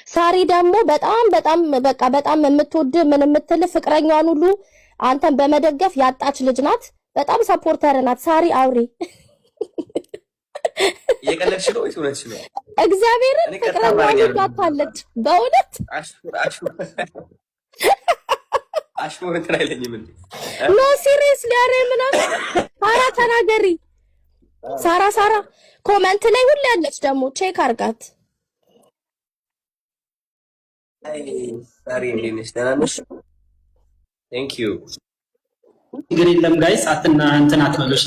ሳሪ ደግሞ በጣም በቃ በጣም የምትወድ ምን የምትል ፍቅረኛዋን ሁሉ አንተን በመደገፍ ያጣች ልጅ ናት። በጣም ሰፖርተር ናት ሳሪ። አውሪ የቀለድሽ ነው ወይስ እውነትሽ ነው? እግዚአብሔርን ፍቅረኛዋን ሁሉ አጣለች በእውነት። አሽሙር እንትን አይለኝም እንዴ? ኖ ሲሪየስ ሊያሬ ምናምን ሳራ ተናገሪ። ሳራ ኮመንት ላይ ሁሉ ያለች ደግሞ ቼክ አርጋት። አይ ሳሪ እንዴት ነሽ? ደህና ነሽ? ቴንክ ዩ። ችግር የለም ጋይስ፣ እንትን አትበሉ እሺ።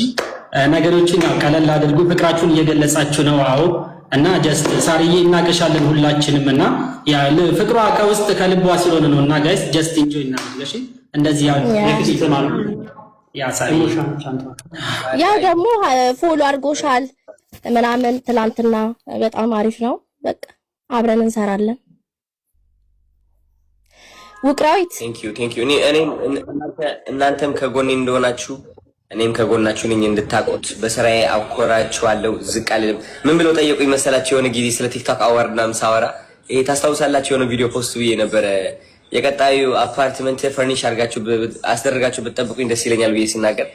ነገሮችን ያው ቀለል አድርጉ። ፍቅራችሁን እየገለጻችሁ ነው። አዎ እና ጀስት ሳሪዬ እናቀሻለን ሁላችንም እና ያ ፍቅሯ ከውስጥ ከልቧ ስለሆነ ነው። እና ጋይስ ጀስት ኢንጆይ እናድርግ እሺ። እንደዚህ ያው የፍቅር ይተማሉ ያ ሳሪ ያ ደግሞ ፎሎ አድርጎሻል ምናምን ትላንትና በጣም አሪፍ ነው። በቃ አብረን እንሰራለን። ውቅራዊት ቴንክ ዩ። እናንተም ከጎኔ እንደሆናችሁ እኔም ከጎናችሁ ነኝ እንድታቆት። በስራዬ አኮራችኋለሁ፣ ዝቅ አልልም። ምን ብለው ጠየቁኝ መሰላችሁ? የሆነ ጊዜ ስለ ቲክቶክ አዋርድ ምናምን ሳወራ ይሄ ታስታውሳላችሁ? የሆነ ቪዲዮ ፖስት ብዬ ነበረ። የቀጣዩ አፓርትመንት ፈርኒሽ አስደርጋችሁ ብትጠብቁኝ ደስ ይለኛል ብዬ ሲናገር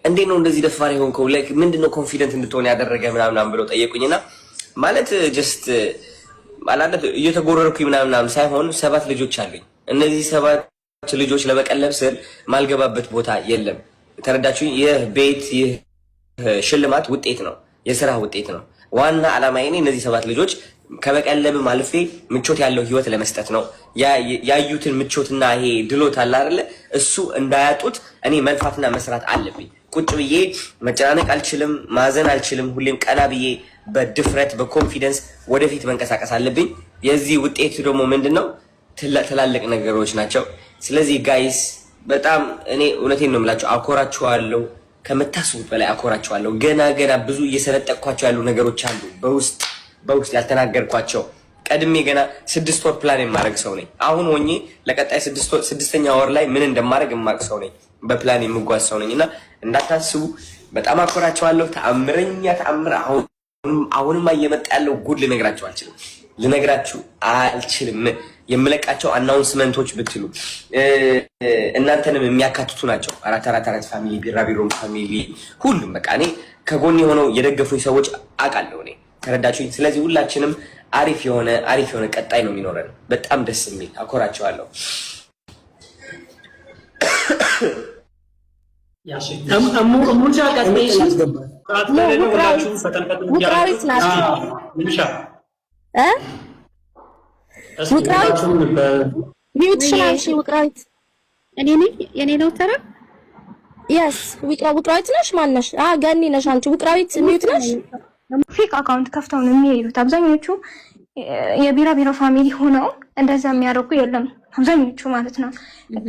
እንዴት ነው እንደዚህ ደፋር የሆንከው? ላይክ ምንድነው ኮንፊደንት እንድትሆን ያደረገ ምናምን ብለው ጠየቁኝና ማለት ጀስት ማለት እየተጎረርኩኝ ምናምን ሳይሆን 7 ልጆች አሉኝ። እነዚህ 7 ልጆች ለመቀለብ ስል ማልገባበት ቦታ የለም። ተረዳችሁ? ይህ ቤት ይህ ሽልማት ውጤት ነው፣ የስራ ውጤት ነው። ዋና ዓላማዬ እነዚህ 7 ልጆች ከመቀለብም አልፌ ምቾት ያለው ህይወት ለመስጠት ነው። ያዩትን ምቾትና ይሄ ድሎት አለ አይደለ? እሱ እንዳያጡት እኔ መልፋትና መስራት አለብኝ። ቁጭ ብዬ መጨናነቅ አልችልም፣ ማዘን አልችልም። ሁሌም ቀና ብዬ በድፍረት በኮንፊደንስ ወደፊት መንቀሳቀስ አለብኝ። የዚህ ውጤቱ ደግሞ ምንድነው? ትላልቅ ነገሮች ናቸው። ስለዚህ ጋይስ በጣም እኔ እውነቴን ነው የምላችሁ፣ አኮራችኋለሁ። ከምታስቡት በላይ አኮራችኋለሁ። ገና ብዙ እየሰነጠቅኳቸው ያሉ ነገሮች አሉ፣ በውስጥ ያልተናገርኳቸው። ቀድሜ ገና 6 ወር ፕላን የማድረግ ሰው ነኝ። አሁን ሆኜ ለቀጣይ 6ኛ ወር ላይ ምን እንደማድረግ የማውቅ ሰው ነኝ። በፕላን የምጓዝ ሰው ነኝ እና እንዳታስቡ፣ በጣም አኮራችኋለሁ። ተአምር አሁንማ እየመጣ ያለው ጉድ ልነግራችሁ አልችልም። የምለቃቸው አናውንስመንቶች ብትሉ እናንተንም የሚያካትቱ ናቸው። 444 ፋሚሊ፣ ቢራቢሮም ፋሚሊ፣ ሁሉም በቃ እኔ ከጎን የሆነው የደገፉኝ ሰዎች አውቃለሁ። እኔ ተረዳችሁኝ? ስለዚህ ሁላችንም አሪፍ የሆነ ቀጣይ ነው የሚኖረን። በጣም ደስ የሚል አኮራቸዋለሁ። ውቅራዊት ውቅራዊት እኔ ነኝ። የኔ ነው ተራ yes ውቅራዊት ነሽ? ማን ነሽ? ገኒ ነሽ አንቺ። ውቅራዊት ሚዩት ነሽ? ፌክ አካውንት ከፍተው ነው የሚሄዱት አብዛኞቹ። የቢራቢሮ ፋሚሊ ሆነው እንደዛ የሚያደርጉ የለም አብዛኞቹ ማለት ነው።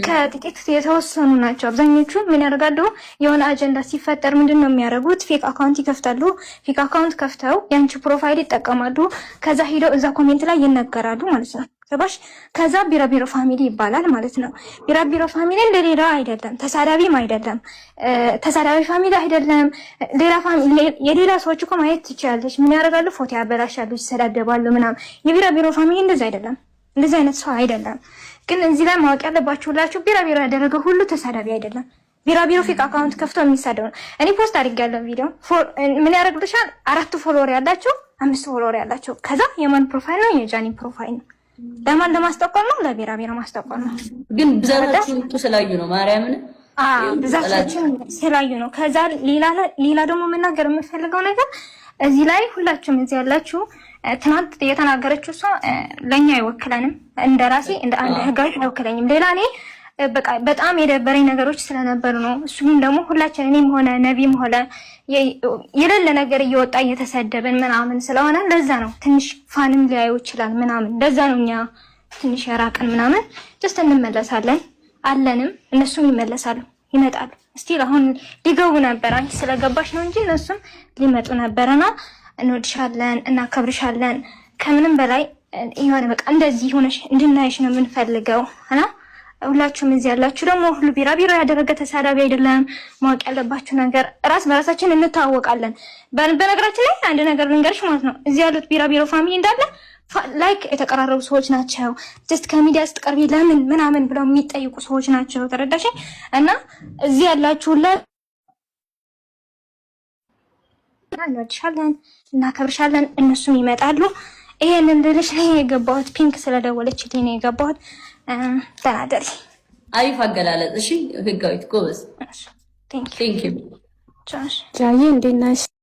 ከጥቂት የተወሰኑ ናቸው። አብዛኞቹ ምን ያደርጋሉ? የሆነ አጀንዳ ሲፈጠር ምንድነው የሚያደርጉት? ፌክ አካውንት ይከፍታሉ። ፌክ አካውንት ከፍተው ያንቺ ፕሮፋይል ይጠቀማሉ። ከዛ ሄደው እዛ ኮሜንት ላይ ይነገራሉ ማለት ነው። ሰባሽ ከዛ ቢራቢሮ ፋሚሊ ይባላል ማለት ነው። ቢራቢሮ ፋሚሊ ለሌላ አይደለም፣ ተሳዳቢም አይደለም፣ ተሳዳቢ ፋሚሊ አይደለም። ሌላ ፋሚሊ የሌላ ሰዎች እኮ ማየት ትችላለች። ምን ያደርጋሉ? ፎቶ ያበላሻሉ፣ ይሰዳደባሉ ምናምን። የቢራቢሮ ፋሚሊ እንደዛ አይደለም፣ እንደዚህ አይነት ሰው አይደለም። ግን እዚህ ላይ ማወቅ ያለባችሁ ሁላችሁ ቢራቢሮ ያደረገው ሁሉ ተሳዳቢ አይደለም። ቢራቢሮ ፌክ አካውንት ከፍቶ የሚሳደው ነው። እኔ ፖስት አድርጌያለሁ ቪዲዮ። ምን ያደርግልሻል? 4 ፎሎወር ያላችሁ 5 ፎሎወር ያላችሁ። ከዛ የማን ፕሮፋይል ነው? የጃኒ ፕሮፋይል ነው። ለማን ለማስጠቆም ነው? ለቢራቢሮ ማስጠቆም ነው። ግን ብዛታችን ስላዩ ነው ማርያምን። ብዛታችን ስላዩ ነው። ከዛ ሌላ ደግሞ መናገር የምፈልገው ነገር እዚህ ላይ ሁላችሁም እዚህ ያላችሁ ትናንት የተናገረችው እሷ ለኛ አይወክለንም፣ እንደራሴ እንደ አንድ ህጋዊ አይወክለኝም። ሌላ እኔ በቃ በጣም የደበረኝ ነገሮች ስለነበሩ ነው። እሱም ደግሞ ሁላችን እኔም ሆነ ነቢም ሆነ የሌለ ነገር እየወጣ እየተሰደበን ምናምን ስለሆነ ለዛ ነው ትንሽ ፋንም ሊያዩ ይችላል ምናምን። ለዛ ነው እኛ ትንሽ የራቅን ምናምን። ጀስት እንመለሳለን አለንም፣ እነሱም ይመለሳሉ ይመጣሉ። እስቲል አሁን ሊገቡ ነበር፣ አንቺ ስለገባሽ ነው እንጂ እነሱም ሊመጡ ነበርና እንወድሻለን፣ እናከብርሻለን። ከምንም በላይ የሆነ በቃ እንደዚህ ሆነሽ እንድናይሽ ነው የምንፈልገው እና ሁላችሁም እዚህ ያላችሁ ደግሞ ሁሉ ቢራቢሮ ያደረገ ተሳዳቢ አይደለም። ማወቅ ያለባችሁ ነገር ራስ በራሳችን እንተዋወቃለን። በነገራችን ላይ አንድ ነገር ልንገርሽ ማለት ነው። እዚህ ያሉት ቢራቢሮ ፋሚሊ እንዳለ ላይክ የተቀራረቡ ሰዎች ናቸው። ጀስት ከሚዲያ ስትቀርቢ ለምን ምናምን ብለው የሚጠይቁ ሰዎች ናቸው። ተረዳሽኝ? እና እዚህ ያላችሁላ እንወድሻለን፣ እናከብርሻለን። እነሱም ይመጣሉ። ይሄንን ልልሽ ነው የገባሁት። ፒንክ ስለደወለችልኝ ነው የገባሁት። ተናደሪ። አሪፍ አገላለጽ። እሺ ህጋዊት ጎበዝ። ቴንክ ዩ ቻሽ ጃዬ እንዴት ነሽ?